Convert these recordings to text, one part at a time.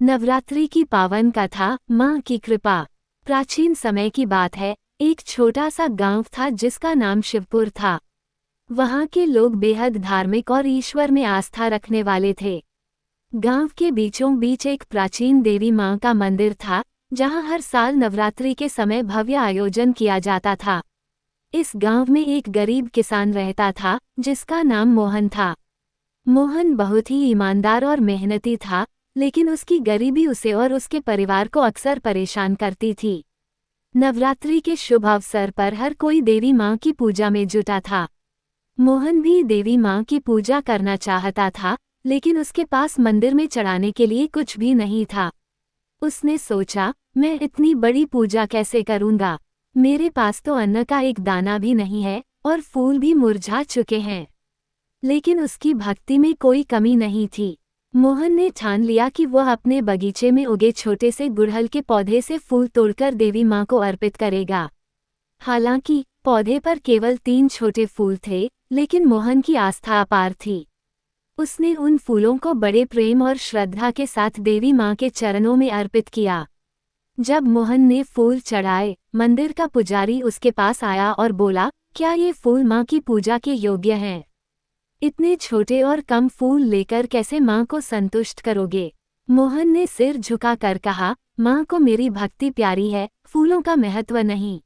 नवरात्रि की पावन कथा, माँ की कृपा। प्राचीन समय की बात है, एक छोटा सा गांव था जिसका नाम शिवपुर था। वहां के लोग बेहद धार्मिक और ईश्वर में आस्था रखने वाले थे। गांव के बीचों बीच एक प्राचीन देवी माँ का मंदिर था, जहां हर साल नवरात्रि के समय भव्य आयोजन किया जाता था। इस गांव में एक गरीब किसान रहता था, जिसका नाम मोहन था। मोहन बहुत ही ईमानदार और मेहनती था, लेकिन उसकी गरीबी उसे और उसके परिवार को अक्सर परेशान करती थी। नवरात्रि के शुभ अवसर पर हर कोई देवी माँ की पूजा में जुटा था। मोहन भी देवी माँ की पूजा करना चाहता था, लेकिन उसके पास मंदिर में चढ़ाने के लिए कुछ भी नहीं था। उसने सोचा, मैं इतनी बड़ी पूजा कैसे करूँगा? मेरे पास तो अन्न का एक दाना भी नहीं है और फूल भी मुरझा चुके हैं। लेकिन उसकी भक्ति में कोई कमी नहीं थी। मोहन ने ठान लिया कि वह अपने बगीचे में उगे छोटे से गुड़हल के पौधे से फूल तोड़कर देवी माँ को अर्पित करेगा। हालांकि पौधे पर केवल 3 छोटे फूल थे, लेकिन मोहन की आस्था अपार थी। उसने उन फूलों को बड़े प्रेम और श्रद्धा के साथ देवी माँ के चरणों में अर्पित किया। जब मोहन ने फूल चढ़ाए, मंदिर का पुजारी उसके पास आया और बोला, क्या ये फूल माँ की पूजा के योग्य हैं? इतने छोटे और कम फूल लेकर कैसे माँ को संतुष्ट करोगे? मोहन ने सिर झुकाकर कहा, माँ को मेरी भक्ति प्यारी है, फूलों का महत्व नहीं।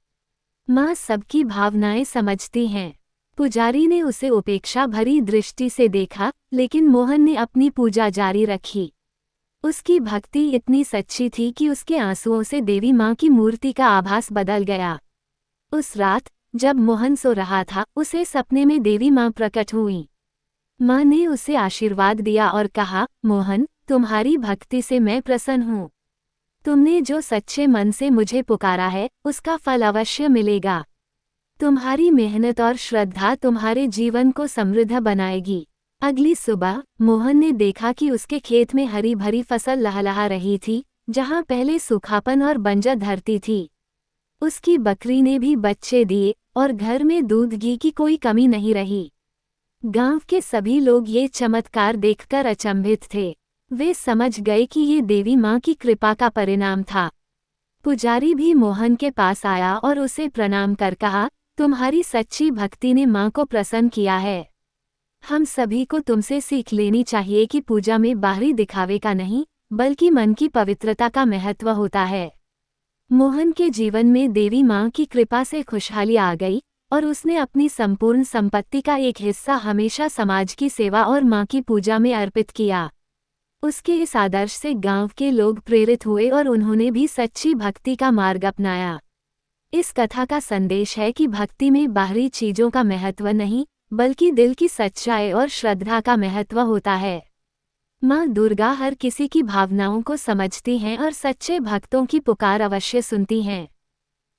माँ सबकी भावनाएं समझती हैं। पुजारी ने उसे उपेक्षा भरी दृष्टि से देखा, लेकिन मोहन ने अपनी पूजा जारी रखी। उसकी भक्ति इतनी सच्ची थी कि उसके आंसुओं से देवी माँ की मूर्ति का आभास बदल गया। उस रात जब मोहन सो रहा था, उसे सपने में देवी माँ प्रकट हुई। माँ ने उसे आशीर्वाद दिया और कहा, मोहन, तुम्हारी भक्ति से मैं प्रसन्न हूँ। तुमने जो सच्चे मन से मुझे पुकारा है, उसका फल अवश्य मिलेगा। तुम्हारी मेहनत और श्रद्धा तुम्हारे जीवन को समृद्ध बनाएगी। अगली सुबह मोहन ने देखा कि उसके खेत में हरी भरी फसल लहलहा रही थी, जहाँ पहले सूखापन और बंजर धरती थी। उसकी बकरी ने भी बच्चे दिए और घर में दूध घी की कोई कमी नहीं रही। गांव के सभी लोग ये चमत्कार देखकर अचंभित थे। वे समझ गए कि ये देवी माँ की कृपा का परिणाम था। पुजारी भी मोहन के पास आया और उसे प्रणाम कर कहा, तुम्हारी सच्ची भक्ति ने माँ को प्रसन्न किया है। हम सभी को तुमसे सीख लेनी चाहिए कि पूजा में बाहरी दिखावे का नहीं, बल्कि मन की पवित्रता का महत्व होता है। मोहन के जीवन में देवी माँ की कृपा से खुशहाली आ गई और उसने अपनी संपूर्ण संपत्ति का एक हिस्सा हमेशा समाज की सेवा और माँ की पूजा में अर्पित किया। उसके इस आदर्श से गांव के लोग प्रेरित हुए और उन्होंने भी सच्ची भक्ति का मार्ग अपनाया। इस कथा का संदेश है कि भक्ति में बाहरी चीजों का महत्व नहीं, बल्कि दिल की सच्चाई और श्रद्धा का महत्व होता है। माँ दुर्गा हर किसी की भावनाओं को समझती हैं और सच्चे भक्तों की पुकार अवश्य सुनती हैं।